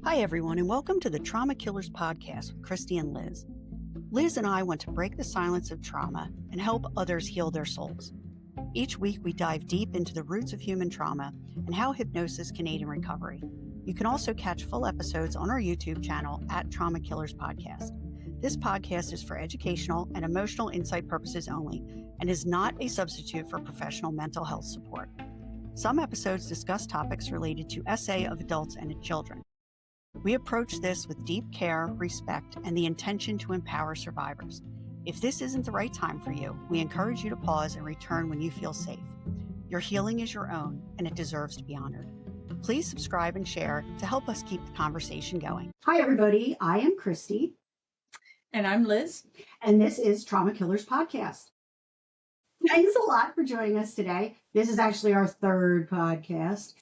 Hi, everyone, and welcome to the Trauma Killerz podcast with Christy and Liz. Liz and I want to break the silence of trauma and help others heal their souls. Each week, we dive deep into the roots of human trauma and how hypnosis can aid in recovery. You can also catch full episodes on our YouTube channel at Trauma Killerz Podcast. This podcast is for educational and emotional insight purposes only and is not a substitute for professional mental health support. Some episodes discuss topics related to SA of adults and children. We approach this with deep care, respect, and the intention to empower survivors. If this isn't the right time for you, we encourage you to pause and return when you feel safe. Your healing is your own, and it deserves to be honored. Please subscribe and share to help us keep the conversation going. Hi, everybody. I am Christy. And I'm Liz. And this is Trauma Killerz Podcast. Thanks a lot for joining us today. This is actually our third podcast.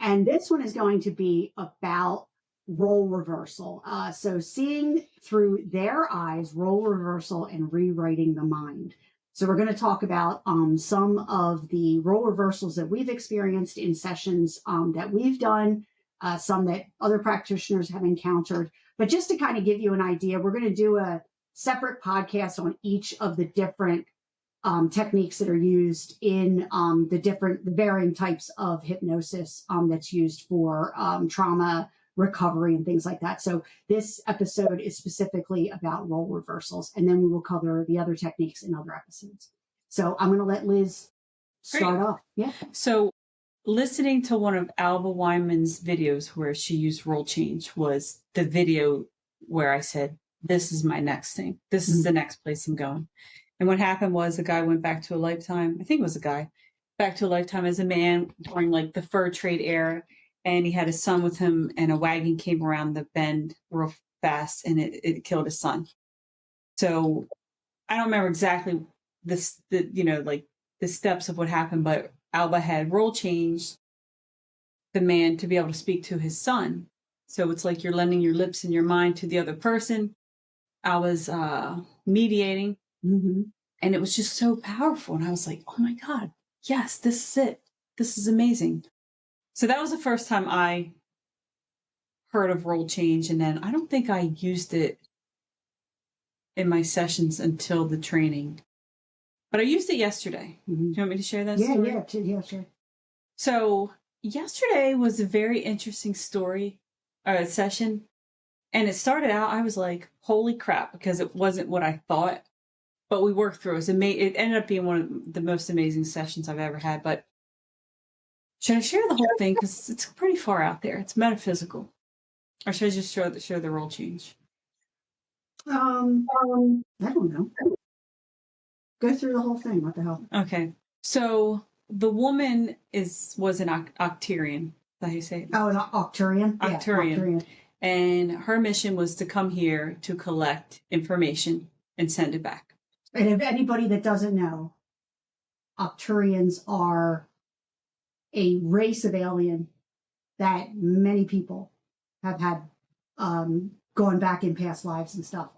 And this one is going to be about role reversal. So seeing through their eyes, role reversal and rewriting the mind. So we're going to talk about some of the role reversals that we've experienced in sessions that we've done, some that other practitioners have encountered. But just to kind of give you an idea, we're going to do a separate podcast on each of the different techniques that are used in the varying types of hypnosis that's used for trauma recovery and things like that. So this episode is specifically about role reversals, and then we will cover the other techniques in other episodes. So I'm going to let Liz start off. Yeah. So listening to one of Alba Weinman's videos where she used role change was the video where I said, this is my next thing. This is the next place I'm going. And what happened was the guy went back to a lifetime. I think it was a guy back to a lifetime as a man during like the fur trade era. And he had his son with him, and a wagon came around the bend real fast, and it killed his son. So I don't remember exactly the steps of what happened, but Alba had role changed the man to be able to speak to his son. So it's like you're lending your lips and your mind to the other person. I was mediating. Mm-hmm. And it was just so powerful. And I was like, oh my God, yes, this is it. This is amazing. So that was the first time I heard of role change. And then I don't think I used it in my sessions until the training. But I used it yesterday. Mm-hmm. Do you want me to share that story? Yeah, sure. So yesterday was a very interesting session. And it started out, I was like, holy crap, because it wasn't what I thought. But we worked through it. It ended up being one of the most amazing sessions I've ever had. But should I share the whole thing? Because it's pretty far out there. It's metaphysical. Or should I just share the role change? I don't know. Go through the whole thing. What the hell? Okay. So the woman was an Octarian. Is that how you say it? Oh, an Octarian? Octarian. Yeah, Octarian. And her mission was to come here to collect information and send it back. And if anybody that doesn't know, Octarians are a race of alien that many people have had gone back in past lives and stuff,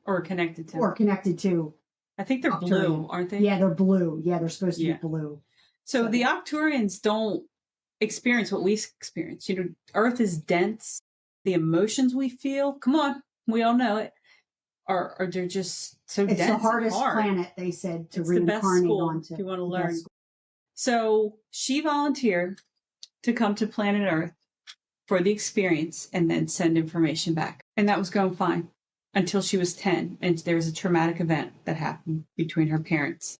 or connected to. I think they're Octarian. Blue, aren't they? Yeah, they're blue. Yeah, they're supposed to be blue. So the Octarians don't experience what we experience. You know, Earth is dense. The emotions we feel, come on, we all know it. Or they're just so dense. It's the hardest planet, they said, to reincarnate onto. If you want to learn. So she volunteered to come to planet Earth for the experience and then send information back. And that was going fine until she was 10. And there was a traumatic event that happened between her parents.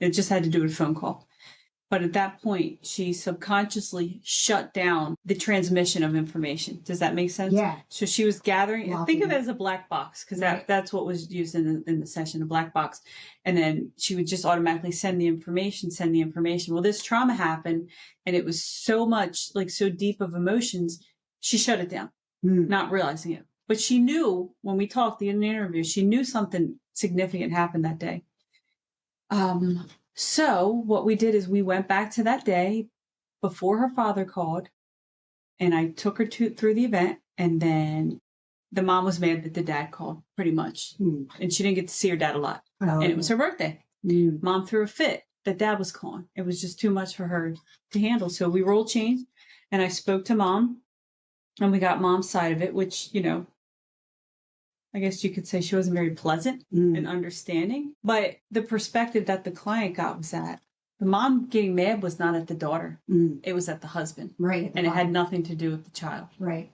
It just had to do with a phone call. But at that point, she subconsciously shut down the transmission of information. Does that make sense? Yeah. So she was gathering, think of it as a black box, because that's what was used in the session, a black box. And then she would just automatically send the information. Well, this trauma happened, and it was so much, so deep of emotions, she shut it down, not realizing it. But she knew, when we talked in the interview, she knew something significant happened that day. So what we did is we went back to that day before her father called, and I took her through the event, and then the mom was mad that the dad called, pretty much. And she didn't get to see her dad a lot. And it was her birthday. Mom threw a fit that dad was calling. It was just too much for her to handle. So we role changed, and I spoke to mom, And we got mom's side of it, which, I guess you could say she wasn't very pleasant and understanding. But the perspective that the client got was that the mom getting mad was not at the daughter. It was at the husband. Right. And it had nothing to do with the child. Right.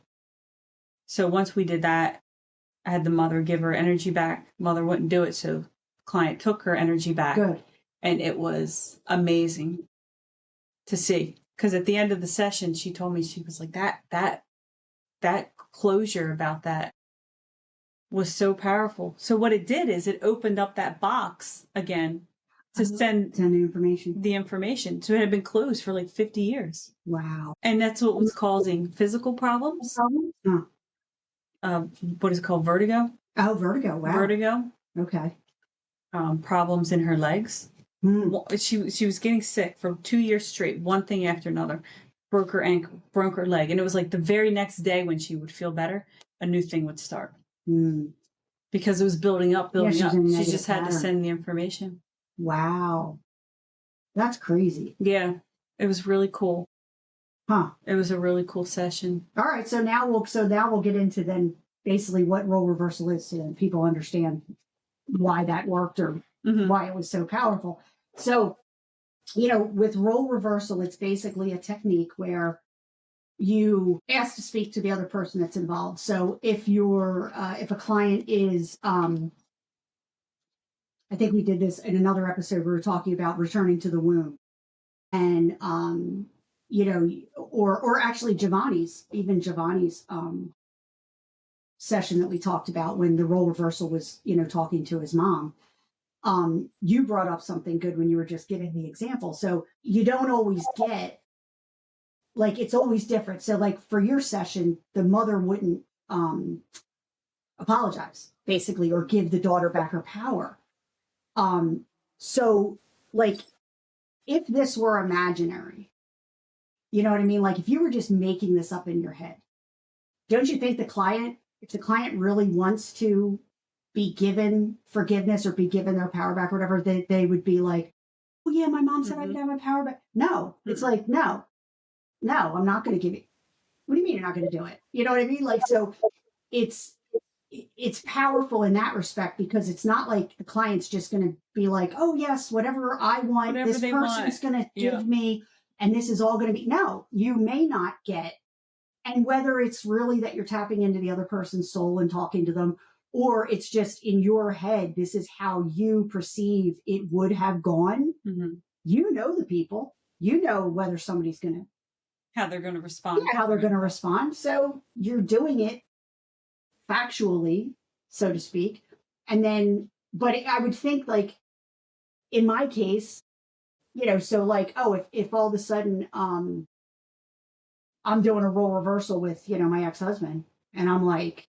So once we did that, I had the mother give her energy back. Mother wouldn't do it, so the client took her energy back. Good. And it was amazing to see. Because at the end of the session, she told me, she was like, that closure about that was so powerful. So what it did is it opened up that box again to send the information. So it had been closed for like 50 years. Wow. And that's what was causing physical problems. What is it called? Vertigo? Oh, vertigo. Wow. Vertigo. Okay. Problems in her legs. She was getting sick for 2 years straight, one thing after another. Broke her ankle, broke her leg. And it was like the very next day when she would feel better, a new thing would start. Because it was building up. She just had to send the information. Wow. That's crazy. Yeah. It was really cool. Huh. It was a really cool session. All right. So now we'll get into then basically what role reversal is so that people understand why that worked or why it was so powerful. So, with role reversal, it's basically a technique where you ask to speak to the other person that's involved. So if if a client is, I think we did this in another episode, we were talking about returning to the womb and, or actually Giovanni's session that we talked about when the role reversal was, talking to his mom. You brought up something good when you were just giving the example. So you don't always get, like, it's always different. So like for your session, the mother wouldn't apologize basically, or give the daughter back her power. So like if this were imaginary, you know what I mean? Like if you were just making this up in your head, don't you think if the client really wants to be given forgiveness or be given their power back or whatever, they would be like, oh yeah, my mom said I could have my power back. No, it's like, no, I'm not going to give you. What do you mean you're not going to do it? You know what I mean? Like, so it's powerful in that respect because it's not like the client's just going to be like, oh yes, whatever I want, this person's going to give me, and this is all going to be. No, you may not get. And whether it's really that you're tapping into the other person's soul and talking to them, or it's just in your head, this is how you perceive it would have gone. You know the people. You know whether somebody's going to. How they're going to respond. Yeah, how they're going to respond. So you're doing it factually, so to speak. And then, but I would think like, in my case, so like, oh, if all of a sudden, I'm doing a role reversal with, my ex-husband and I'm like,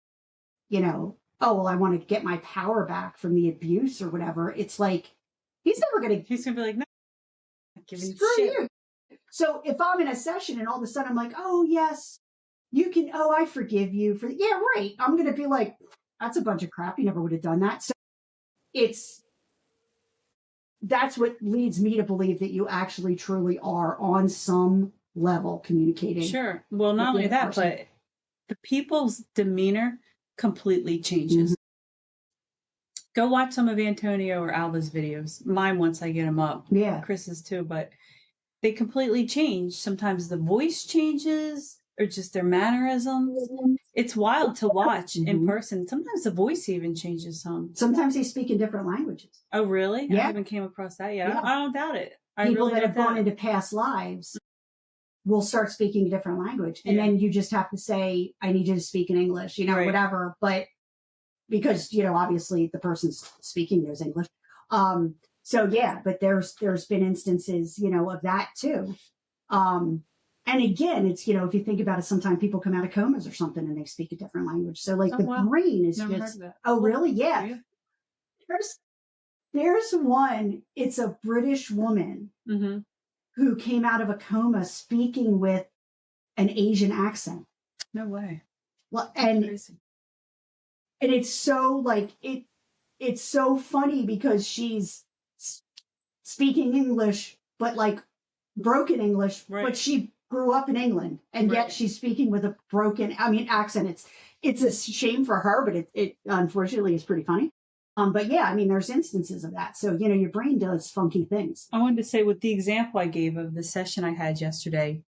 oh, well, I want to get my power back from the abuse or whatever. It's like, he's going to be like, no, I'm giving screw shit. You. So if I'm in a session and all of a sudden I'm like, oh yes, you can, oh, I forgive you for, yeah, right. I'm going to be like, that's a bunch of crap. You never would have done that. So that's what leads me to believe that you actually truly are on some level communicating. Sure. Well, not only that, but the people's demeanor completely changes. Go watch some of Antonio or Alba's videos. Mine once I get them up. Yeah. Chris's too, but they completely change. Sometimes the voice changes or just their mannerisms. It's wild to watch in person. Sometimes the voice even changes some. Sometimes they speak in different languages. Oh, really? Yeah. I haven't came across that yet. Yeah. I don't doubt it. People that have gone into past lives will start speaking a different language. And then you just have to say, I need you to speak in English, whatever. But because, obviously the person's speaking knows English. So yeah, but there's been instances, of that too. And again, it's, if you think about it, sometimes people come out of comas or something and they speak a different language. So like brain is Never just, heard of that. Oh, really? Yeah. There's one, it's a British woman who came out of a coma speaking with an Asian accent. No way. Well, and it's so like, it's so funny because she's speaking English, but like broken English, but she grew up in England, and yet she's speaking with a broken, accent. It's a shame for her, but it unfortunately is pretty funny. But yeah, there's instances of that. So, your brain does funky things. I wanted to say, with the example I gave of the session I had yesterday,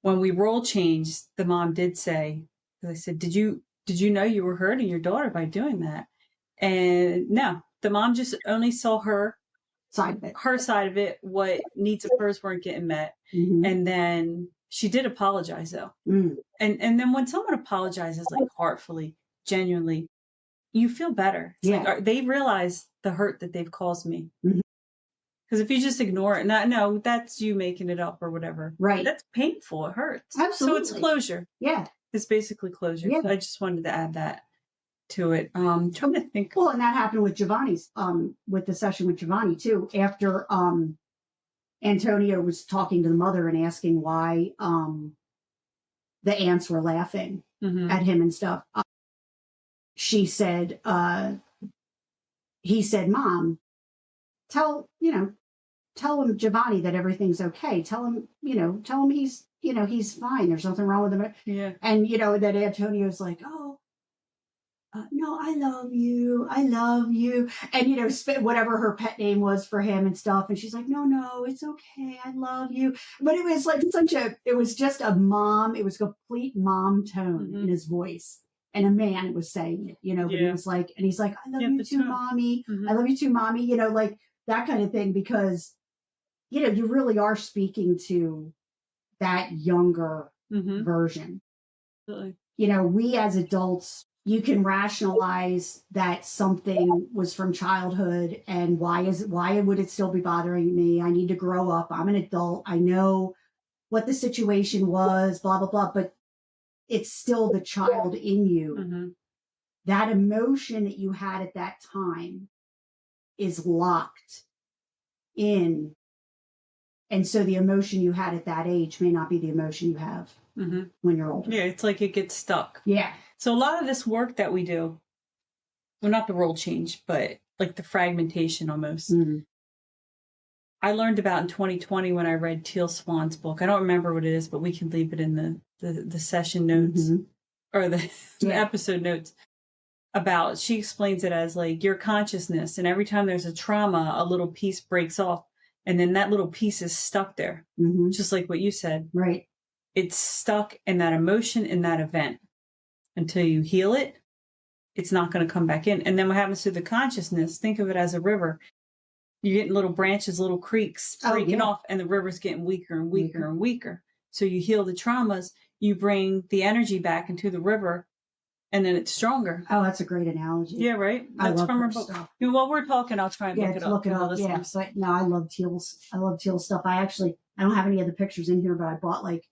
when we role changed, the mom did say, I said, did you know you were hurting your daughter by doing that? And no, the mom just only saw her side of it, what needs of hers weren't getting met. Mm-hmm. And then she did apologize, though. Mm. And then when someone apologizes, like, heartfully, genuinely, you feel better. It's like, they realize the hurt that they've caused me. Mm-hmm. Because if you just ignore it, no, that's you making it up or whatever. Right. That's painful. It hurts. Absolutely. So it's closure. Yeah. It's basically closure. Yeah. So I just wanted to add that to it. Trying to think. Well, and that happened with Giovanni's, with the session with Giovanni too. After Antonio was talking to the mother and asking why the aunts were laughing at him and stuff. She said, he said, Mom, tell him, Giovanni, that everything's okay. Tell him he's fine. There's nothing wrong with him. Yeah. And, that Antonio's like, oh, no, I love you. I love you. And, whatever her pet name was for him and stuff. And she's like, no, it's okay. I love you. But it was like it was just a mom. It was complete mom tone in his voice. And a man was saying it, but he was like, and he's like, I love you too, Mommy. I love you too, Mommy. Like that kind of thing, because, you really are speaking to that younger version. Absolutely. We as adults, you can rationalize that something was from childhood and why would it still be bothering me? I need to grow up. I'm an adult. I know what the situation was, blah, blah, blah. But it's still the child in you. Mm-hmm. That emotion that you had at that time is locked in. And so the emotion you had at that age may not be the emotion you have when you're older. Yeah, it's like it gets stuck. Yeah. So a lot of this work that we do, well, not the role change, but like the fragmentation almost. Mm-hmm. I learned about in 2020 when I read Teal Swan's book. I don't remember what it is, but we can leave it in the session notes or the episode notes. About, she explains it as like your consciousness, and every time there's a trauma, a little piece breaks off, and then that little piece is stuck there, just like what you said. Right. It's stuck in that emotion, in that event, until you heal it. It's not going to come back in. And then what happens to the consciousness? Think of it as a river. You're getting little branches, little creeks breaking off, and the river's getting weaker and weaker and weaker. So you heal the traumas, you bring the energy back into the river, and then it's stronger. Oh, that's a great analogy. Yeah, right? That's from her book. Stuff. While we're talking, I'll try and look it up. Look it up. Yeah, but no, I love Teal's stuff. I don't have any of the pictures in here, but I bought like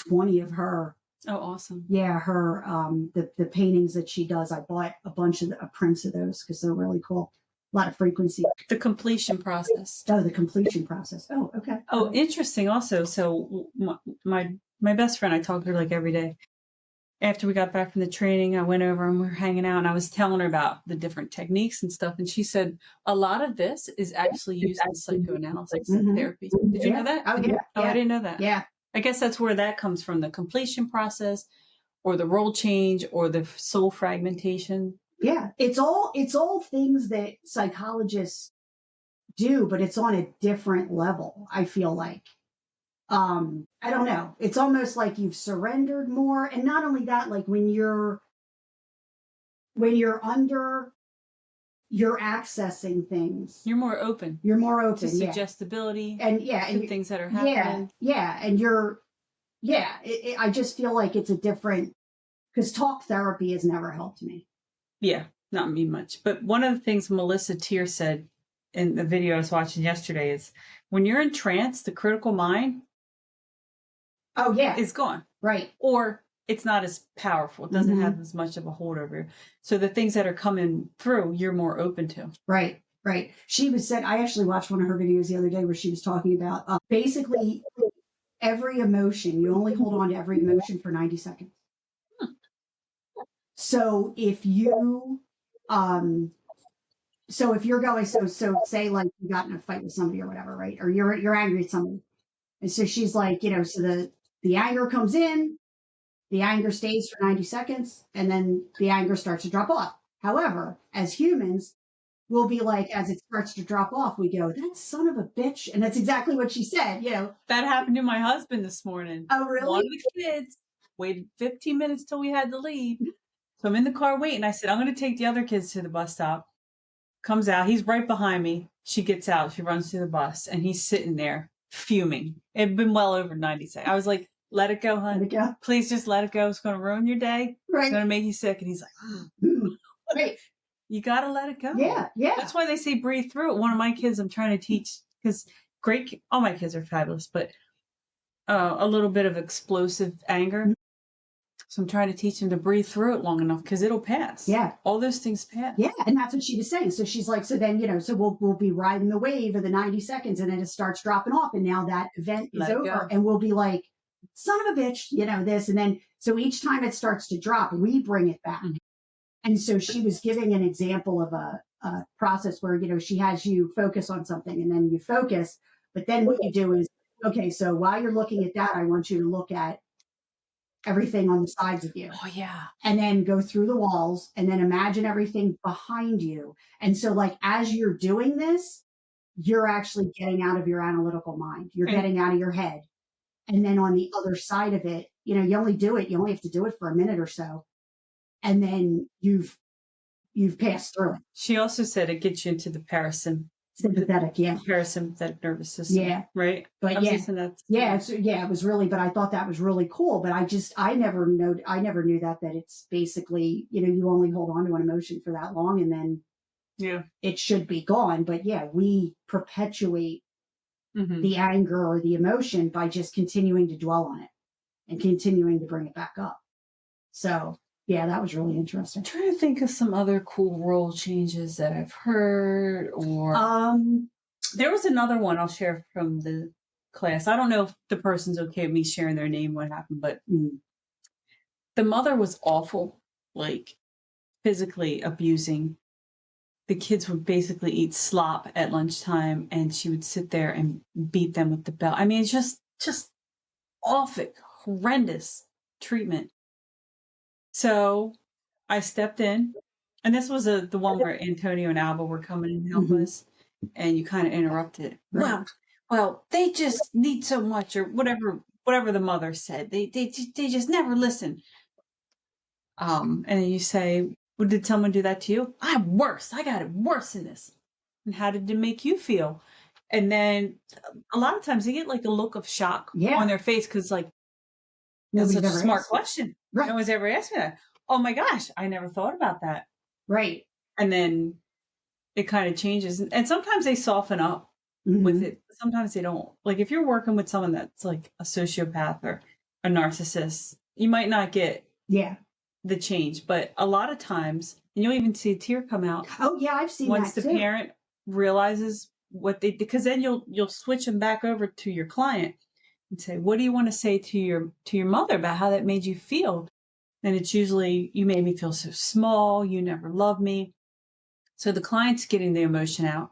20 of her. Oh, awesome. Yeah, her, the paintings that she does. I bought a bunch of prints of those because they're really cool. A lot of frequency. The completion process. Oh, the completion process. Oh, okay. Oh, interesting also. So my best friend, I talk to her like every day. After we got back from the training, I went over and we were hanging out, and I was telling her about the different techniques and stuff. And she said, a lot of this is actually used in psychoanalysis therapy. Did you know that? Oh, yeah. Oh, I didn't know that. Yeah. I guess that's where that comes from, the completion process or the role change or the soul fragmentation. Yeah. It's all things that psychologists do, but it's on a different level, I feel like. I don't know. It's almost like you've surrendered more. And not only that, like when you're under, you're accessing things. You're more open. To suggestibility and to things that are happening. Yeah. And I just feel like it's a different, because talk therapy has never helped me. Yeah, not me much. But one of the things Melissa Tier said in the video I was watching yesterday is when you're in trance, the critical mind is gone. Right. Or it's not as powerful. It doesn't have as much of a hold over you. So the things that are coming through, you're more open to. Right. She said, I actually watched one of her videos the other day where she was talking about basically every emotion. You only hold on to every emotion for 90 seconds. So if you, if you're going, so say like you got in a fight with somebody or whatever, right? Or you're angry at somebody. And so she's like, so the anger comes in, the anger stays for 90 seconds, and then the anger starts to drop off. However, as humans, we'll be like, as it starts to drop off, we go, that son of a bitch. And that's exactly what she said, That happened to my husband this morning. Oh, really? One of the kids waited 15 minutes till we had to leave. So I'm in the car waiting. I said, I'm going to take the other kids to the bus stop. Comes out. He's right behind me. She gets out. She runs to the bus, and he's sitting there fuming. It had been well over 90 seconds. I was like, let it go, hon. Let it go. Please just let it go. It's going to ruin your day. Right. It's going to make you sick. And he's like, right. You got to let it go. Yeah, yeah. That's why they say breathe through it. One of my kids, I'm trying to teach, because all my kids are fabulous, but a little bit of explosive anger. So I'm trying to teach him to breathe through it long enough because it'll pass. Yeah. All those things pass. Yeah. And that's what she was saying. So she's like, so then, so we'll be riding the wave of the 90 seconds and then it starts dropping off. And now that event is over and we'll be like, son of a bitch, this. And then, so each time it starts to drop, we bring it back. And so she was giving an example of a process where, she has you focus on something and then you focus, but then what you do is, okay, so while you're looking at that, I want you to look at everything on the sides of you. Oh, yeah. And then go through the walls and then imagine everything behind you. And so like, as you're doing this, you're actually getting out of your analytical mind. You're getting out of your head. And then on the other side of it, you only have to do it for a minute or so. And then you've passed through it. She also said it gets you into the sympathetic, yeah. Parasympathetic nervous system. Yeah. Right. But it was really, but I thought that was really cool. But I never knew that it's basically, you only hold on to an emotion for that long and then it should be gone. But yeah, we perpetuate the anger or the emotion by just continuing to dwell on it and continuing to bring it back up. So yeah, that was really interesting. I'm trying to think of some other cool role changes that I've heard or there was another one I'll share from the class. I don't know if the person's okay with me sharing their name, what happened, but the mother was awful, like physically abusing. The kids would basically eat slop at lunchtime and she would sit there and beat them with the belt. I mean, it's just awful, horrendous treatment. So I stepped in, and this was the one where Antonio and Alba were coming in to help us, and you kind of interrupted. Right. Well, they just need so much, or whatever the mother said. They just never listen. And then you say, well, did someone do that to you? I'm worse. I got it worse than this. And how did it make you feel? And then a lot of times they get like a look of shock on their face because like, that's such a smart question. Right. No one's ever asked me that. Oh my gosh, I never thought about that. Right. And then it kind of changes. And sometimes they soften up with it. Sometimes they don't. Like if you're working with someone that's like a sociopath or a narcissist, you might not get the change. But a lot of times, and you'll even see a tear come out. Oh yeah, I've seen once that the parent realizes what they did, because then you'll switch them back over to your client and say, what do you want to say to your mother about how that made you feel? And it's usually, you made me feel so small. You never loved me. So the client's getting the emotion out.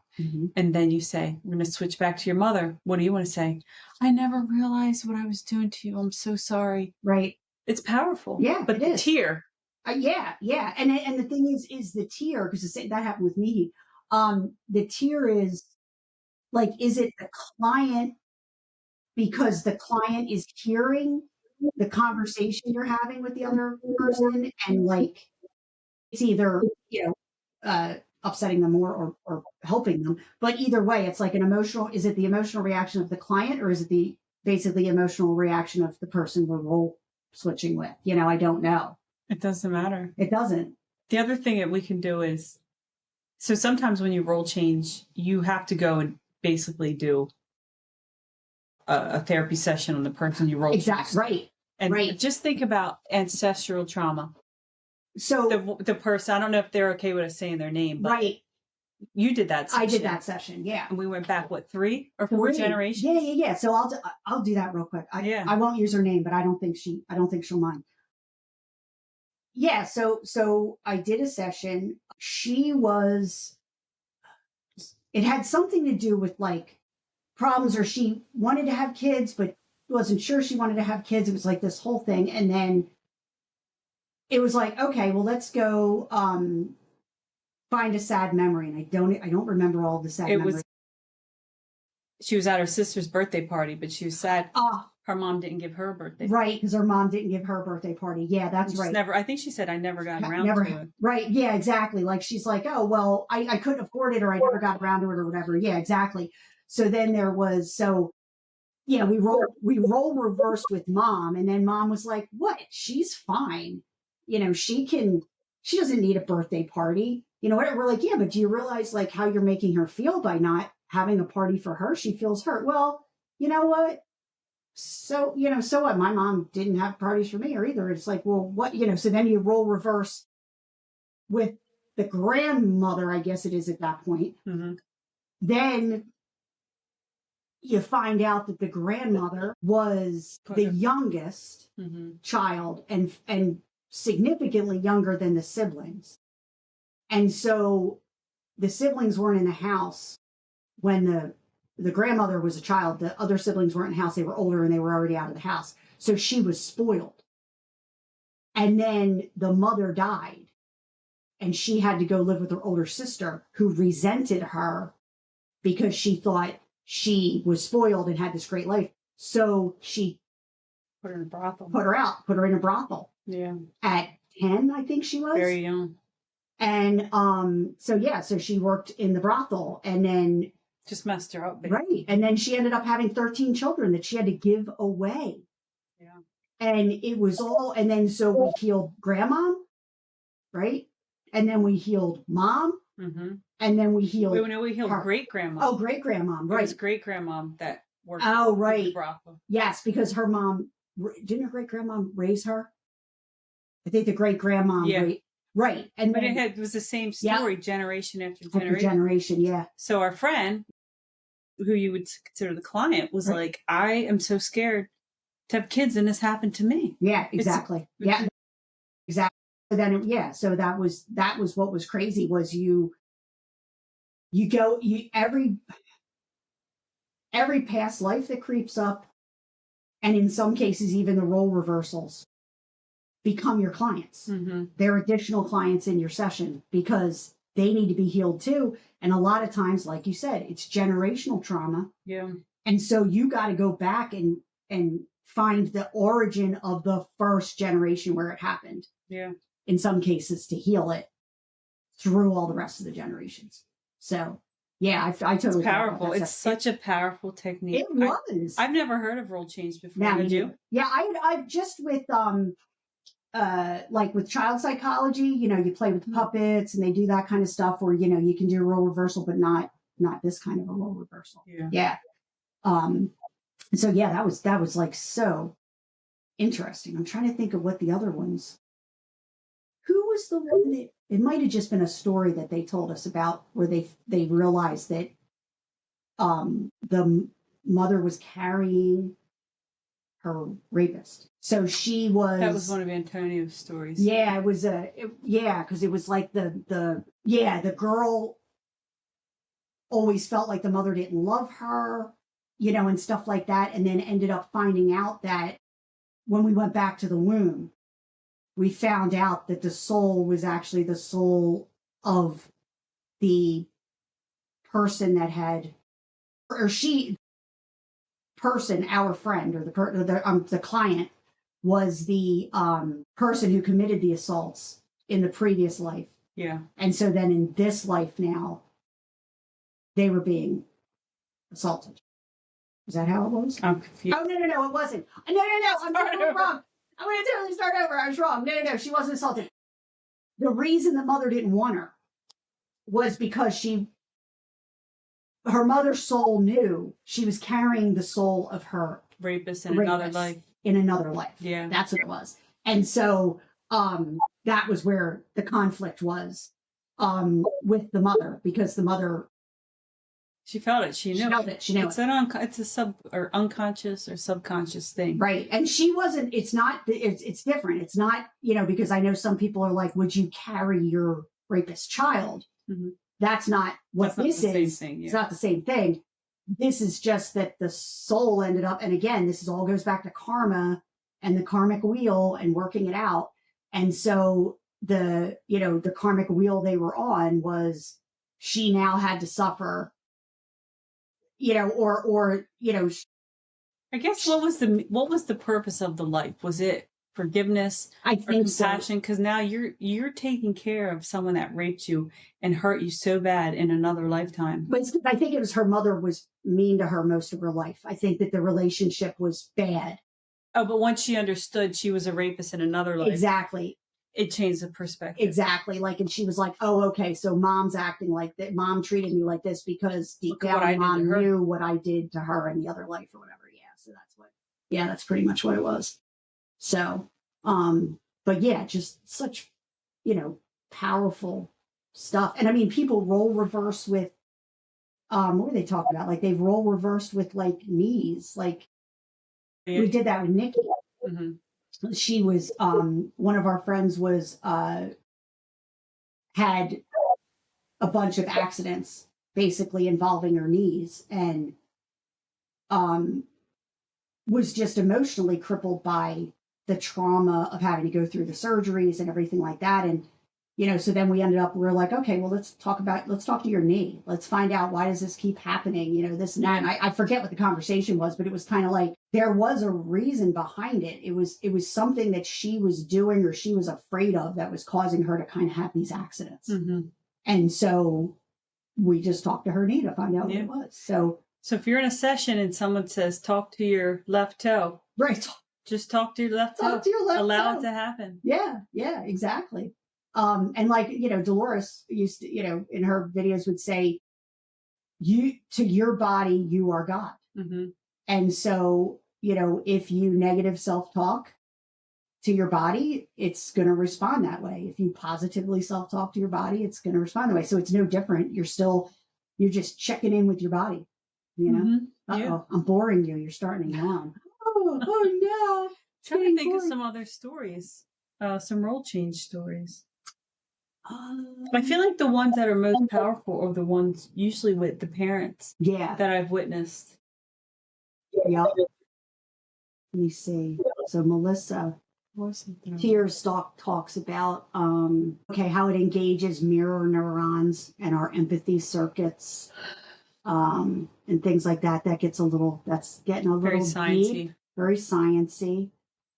And then you say, we're going to switch back to your mother. What do you want to say? I never realized what I was doing to you. I'm so sorry. Right. It's powerful. Yeah, but the tear. Yeah. And the thing is the tear, because that happened with me. The tear is like, is it the client because the client is hearing the conversation you're having with the other person and like it's either upsetting them more or helping them, but either way it's like is it the emotional reaction of the client or is it basically emotional reaction of the person we're role switching with? I don't know. It doesn't matter. It doesn't. The other thing that we can do is, so sometimes when you role change, you have to go and basically do a therapy session on the person you role change. Exactly. Right. And just think about ancestral trauma. So the person, I don't know if they're okay with us saying their name, but you did that session. I did that session, yeah. And we went back, 3 or 4 generations? Yeah. So I'll do that real quick. I won't use her name, but I don't think she'll mind. Yeah, so I did a session. It had something to do with like problems, or she wanted to have kids, but wasn't sure she wanted to have kids. It was like this whole thing. And then it was like, okay, well, let's go find a sad memory. And I don't remember all the sad memories. She was at her sister's birthday party, but she was sad. Ah, her mom didn't give her a birthday. Right, because her mom didn't give her a birthday party. Yeah, that's right. I think she said, I never got around to it. Right, yeah, exactly. Like, she's like, oh, well, I couldn't afford it, or I never got around to it, or whatever. Yeah, exactly. So then there was, we roll reversed with mom, and then mom was like, what? She's fine. She doesn't need a birthday party. We're like, yeah, but do you realize like how you're making her feel by not having a party for her? She feels hurt. Well, you know what? So what? My mom didn't have parties for me or either. It's like, well, what, so then you roll reverse with the grandmother, I guess it is at that point. Mm-hmm. Then you find out that the grandmother was the youngest child and significantly younger than the siblings. And so the siblings weren't in the house when the grandmother was a child. The other siblings weren't in the house. They were older and they were already out of the house. So she was spoiled. And then the mother died and she had to go live with her older sister, who resented her because she thought she was spoiled and had this great life. So she put her in a brothel. Put her in a brothel. Yeah. At 10, I think she was. Very young. And so she worked in the brothel, and then just messed her up. Baby. Right. And then she ended up having 13 children that she had to give away. Yeah. And it was all, and then so we healed grandma, right? And then we healed mom. Mm-hmm. And then we healed. We healed great grandma. Oh, great grandma. Right. It was great grandma that worked. Oh, right. The brothel. Yes, because her mom, didn't her great grandma raise her? I think the great grandma. Yeah. Right. And but it was the same story, generation after generation. After generation, yeah. So our friend, who you would consider the client, was like, I am so scared to have kids and this happened to me. Yeah, exactly. Exactly. So then, so that was what was crazy was every past life that creeps up, and in some cases, even the role reversals become your clients. Mm-hmm. They're additional clients in your session because they need to be healed too. And a lot of times, like you said, it's generational trauma. Yeah. And so you got to go back and find the origin of the first generation where it happened. Yeah. In some cases, to heal it through all the rest of the generations. So yeah, I totally. It's powerful. It's such a powerful technique. It was. I've never heard of role change before. Did you? Yeah, I've just with like with child psychology, you play with puppets and they do that kind of stuff where, you can do a role reversal, but not this kind of a role reversal. Yeah. So yeah, that was like so interesting. I'm trying to think of what the other ones. Who was the one that it might have just been a story that they told us about where they realized that the mother was carrying her rapist. So she was. That was one of Antonio's stories. Yeah, it was because it was like the girl always felt like the mother didn't love her, and stuff like that, and then ended up finding out that when we went back to the womb, we found out that the soul was actually the soul of the person that had, or our friend, or the client was the person who committed the assaults in the previous life. Yeah. And so then in this life now, they were being assaulted. Is that how it was? I'm confused. Oh, no, it wasn't. No, I'm totally wrong. I'm going to totally start over. I was wrong. No, she wasn't assaulted. The reason the mother didn't want her was because her mother's soul knew she was carrying the soul of her rapist in another life. In another life. Yeah. That's what it was. And so that was where the conflict was with the mother, because the mother. She felt it. She knew it. It's a unconscious or subconscious thing. Right. And she wasn't, it's different. It's not, because I know some people are like, would you carry your rapist child? Mm-hmm. That's not what this is. Thing, yeah. It's not the same thing. this is just that the soul ended up, and again, this is all goes back to karma and the karmic wheel and working it out. And so the, the karmic wheel they were on was she now had to suffer, or I guess what was the purpose of the life? Was it forgiveness I or think so. compassion? Because now you're taking care of someone that raped you and hurt you so bad in another lifetime. But I think it was her mother was mean to her most of her life. I think that the relationship was bad. Oh, but once she understood she was a rapist in another life, Exactly. it changed the perspective. Exactly. Like, and she was like, oh, okay, so mom's acting like that. Mom treated me like this because deep Look at what I down, did to mom her. knew what I did to her in the other life or whatever. Yeah. So that's pretty much what it was. So, but yeah, just such, powerful stuff. And I mean, people role reverse with, what were they talking about? Like they've role reversed with like knees. Like we did that with Nikki. Mm-hmm. She was, one of our friends was, had a bunch of accidents basically involving her knees, and was just emotionally crippled by the trauma of having to go through the surgeries and everything like that. And so then we were like, okay, well, let's talk to your knee. Let's find out, why does this keep happening, this and that. And I forget what the conversation was, but it was kind of like there was a reason behind it. It was something that she was doing or she was afraid of that was causing her to kind of have these accidents. Mm-hmm. And so we just talked to her knee to find out what it was. So if you're in a session and someone says, talk to your left toe. Right. Just talk to your left toe. Allow it to happen. Yeah, exactly. And like, Dolores used to, in her videos would say, to your body, you are God. Mm-hmm. And so, if you negative self-talk to your body, it's going to respond that way. If you positively self-talk to your body, it's going to respond that way. So it's no different. You're just checking in with your body, Mm-hmm. Yeah. I'm boring you. You're starting to yawn. Oh no. Trying to think of some other stories, some role change stories. I feel like the ones that are most powerful are the ones usually with the parents. Yeah. That I've witnessed. Yeah. Let me see. So Melissa Killerz talks about how it engages mirror neurons and our empathy circuits, and things like that. That's getting a little deep, very sciencey.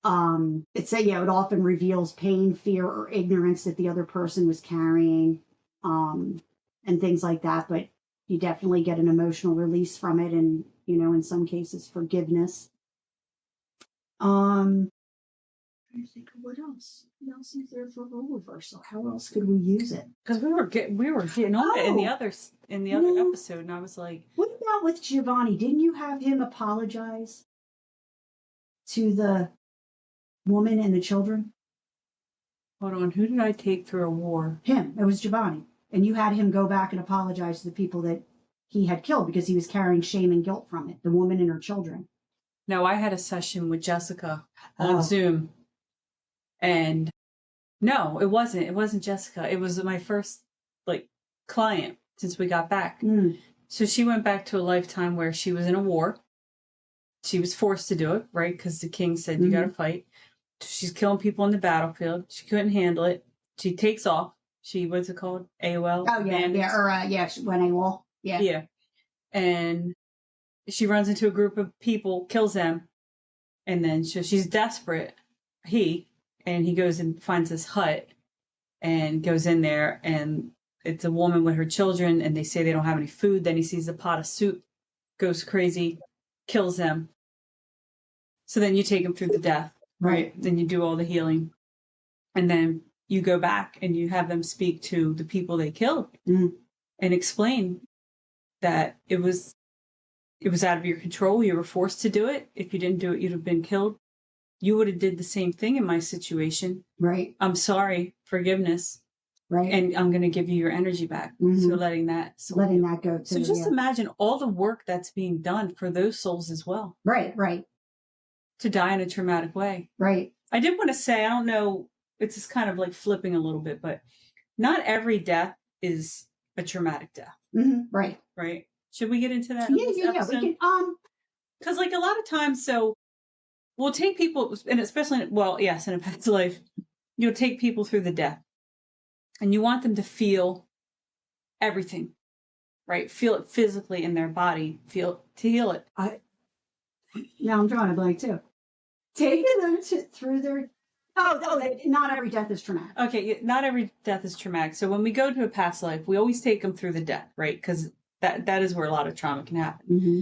It often reveals pain, fear, or ignorance that the other person was carrying, and things like that. But you definitely get an emotional release from it, and in some cases, forgiveness. I think what else? What else is there for role reversal? How else could we use it? Because we were getting on it in the other episode, and I was like, what about with Giovanni? Didn't you have him apologize to the woman and the children? Hold on, who did I take through a war? Him. It was Giovanni, and you had him go back and apologize to the people that he had killed because he was carrying shame and guilt from it. The woman and her children. No, I had a session with Jessica on Zoom. And no, it wasn't Jessica. It was my first client since we got back. So she went back to a lifetime where she was in a war. She was forced to do it, right? Because the king said, you got to fight. She's killing people on the battlefield. She couldn't handle it. She takes off. What's it called? AOL? Oh, yeah. She went AWOL. Yeah. Yeah. And she runs into a group of people, kills them. And then she's desperate. And he goes and finds this hut and goes in there, and it's a woman with her children, and they say they don't have any food. Then he sees a pot of soup, goes crazy, kills them. So then you take him through the death, right? Then you do all the healing. And then you go back and you have them speak to the people they killed and explain that it was out of your control. You were forced to do it. If you didn't do it, you'd have been killed. You would have did the same thing in my situation. Right. I'm sorry. Forgiveness. Right. And I'm going to give you your energy back. So letting that go too. So just imagine all the work that's being done for those souls as well. Right. To die in a traumatic way. Right. I did want to say, I don't know, it's just kind of like flipping a little bit, but not every death is a traumatic death. Right. Right. Should we get into that? Yeah. We can, because like a lot of times, so we'll take people, and especially, well, yes, in a past life, you'll take people through the death and you want them to feel everything, right? Feel it physically in their body, to heal it. Now I'm drawing a blank too. Taking them through their, not every death is traumatic. Okay, not every death is traumatic. So when we go to a past life, we always take them through the death, right? Because that is where a lot of trauma can happen. Mm-hmm.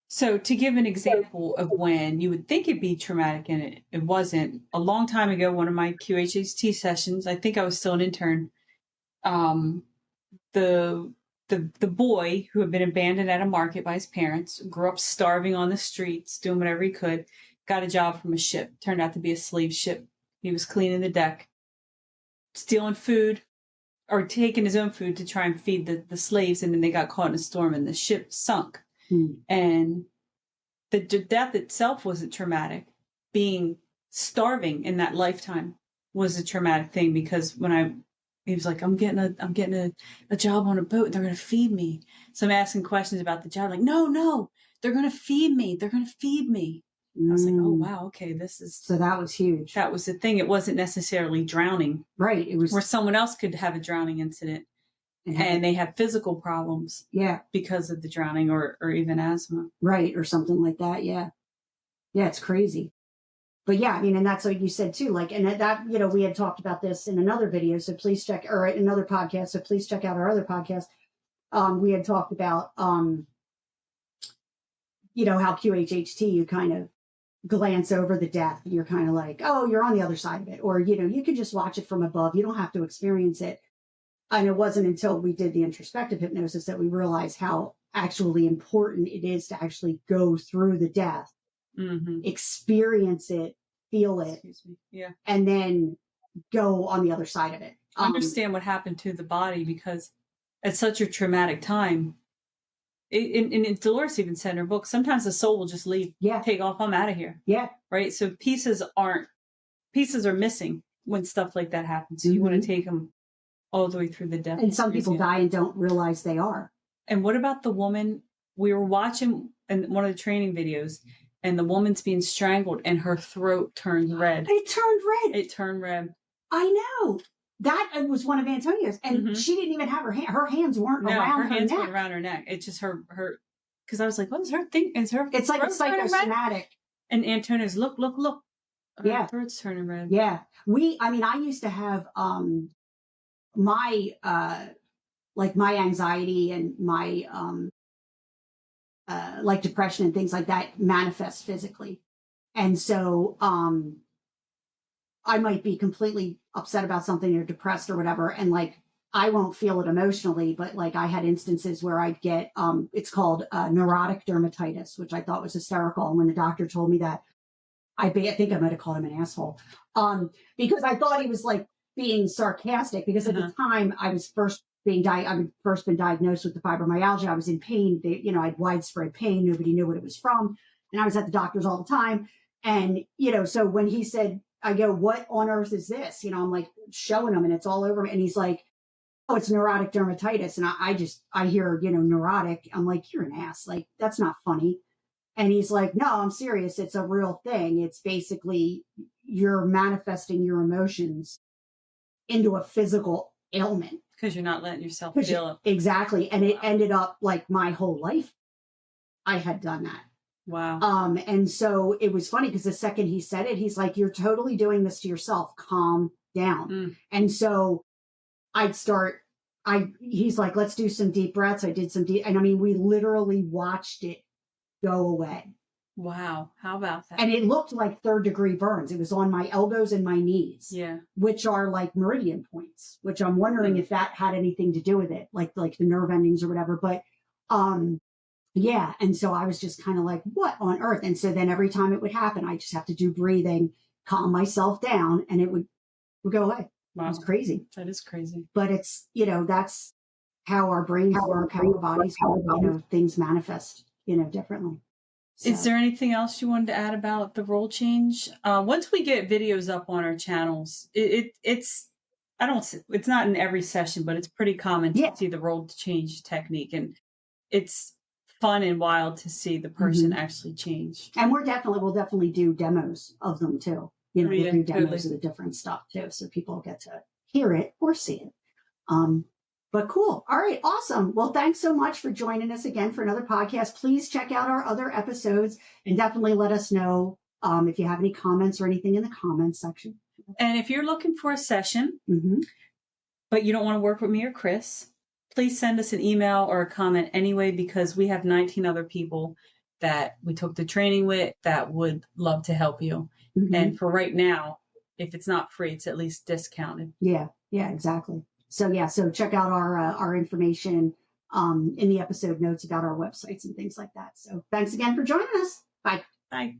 So to give an example of when you would think it'd be traumatic and it wasn't, a long time ago, one of my QHHT sessions, I think I was still an intern, the boy who had been abandoned at a market by his parents, grew up starving on the streets, doing whatever he could, got a job from a ship, turned out to be a slave ship. He was cleaning the deck, stealing food, or taking his own food to try and feed the slaves, and then they got caught in a storm and the ship sunk. And the death itself wasn't traumatic. Being starving in that lifetime was a traumatic thing, because he was like, I'm getting a job on a boat and they're going to feed me. So I'm asking questions about the job. Like, no, they're going to feed me. They're going to feed me. I was like, oh, wow. Okay. So that was huge. That was the thing. It wasn't necessarily drowning. Right. It was where someone else could have a drowning incident and they have physical problems. Yeah. Because of the drowning or even asthma. Right. Or something like that. Yeah. Yeah. It's crazy. But yeah, I mean, and that's what you said too. Like, and that, we had talked about this in another video. So please check, or another podcast. So please check out our other podcast. We had talked about, how QHHT, you kind of glance over the death. You're kind of like, oh, you're on the other side of it. Or, you can just watch it from above. You don't have to experience it. And it wasn't until we did the introspective hypnosis that we realized how actually important it is to actually go through the death, experience it, feel it, and then go on the other side of it. Understand what happened to the body, because at such a traumatic time, and Killerz even said in her book, sometimes the soul will just leave, take off, I'm out of here. Yeah. Right. So pieces are missing when stuff like that happens. So you want to take them all the way through the death. And some people die and don't realize they are. And what about the woman we were watching in one of the training videos, and the woman's being strangled and her throat turned red? It turned red. I know. That was one of Antonia's, and she didn't even have her hand. Her hands weren't around her neck. Weren't around her neck. It's just her. Because I was like, what is her thing? Is her? It's like a psychosomatic. And Antonia's look. Her throat's turning red. Yeah. I used to have my my anxiety and my like depression and things like that manifest physically. And so I might be completely upset about something or depressed or whatever, and I won't feel it emotionally, but I had instances where I'd get it's called neurotic dermatitis, which I thought was hysterical. And when the doctor told me that, I think I might have called him an asshole, because I thought he was being sarcastic, because at the time I was first been diagnosed with the fibromyalgia. I was in pain. I had widespread pain. Nobody knew what it was from. And I was at the doctor's all the time. And, so when he said, I go, what on earth is this? I'm showing him, and it's all over me. And he's like, oh, it's neurotic dermatitis. And I hear, neurotic. I'm like, you're an ass. That's not funny. And he's like, no, I'm serious. It's a real thing. It's basically you're manifesting your emotions into a physical ailment. Because you're not letting yourself feel it. Exactly. And it ended up my whole life, I had done that. Wow. And so it was funny, because the second he said it, he's like, you're totally doing this to yourself. Calm down. And so he's like, let's do some deep breaths. I did some deep, and we literally watched it go away. Wow. How about that? And it looked like 3rd-degree burns. It was on my elbows and my knees. Yeah. Which are meridian points, which I'm wondering if that had anything to do with it, like the nerve endings or whatever. But, yeah. And so I was just kind of like, what on earth? And so then every time it would happen, I just have to do breathing, calm myself down, and it would go away. Wow. It was crazy. That is crazy. But it's, that's how our brains work, how our bodies work, things manifest, differently. So. Is there anything else you wanted to add about the role change? Once we get videos up on our channels, it's not in every session, but it's pretty common to see the role change technique. And it's fun and wild to see the person actually change. And we'll definitely do demos of them too. You know, we'll do demos of the different stuff too, so people get to hear it or see it. But cool. All right. Awesome. Well, thanks so much for joining us again for another podcast. Please check out our other episodes and definitely let us know if you have any comments or anything in the comments section. And if you're looking for a session, but you don't want to work with me or Chris, please send us an email or a comment anyway, because we have 19 other people that we took the training with that would love to help you. And for right now, if it's not free, it's at least discounted. Yeah, exactly. So check out our information in the episode notes about our websites and things like that. So thanks again for joining us. Bye. Bye.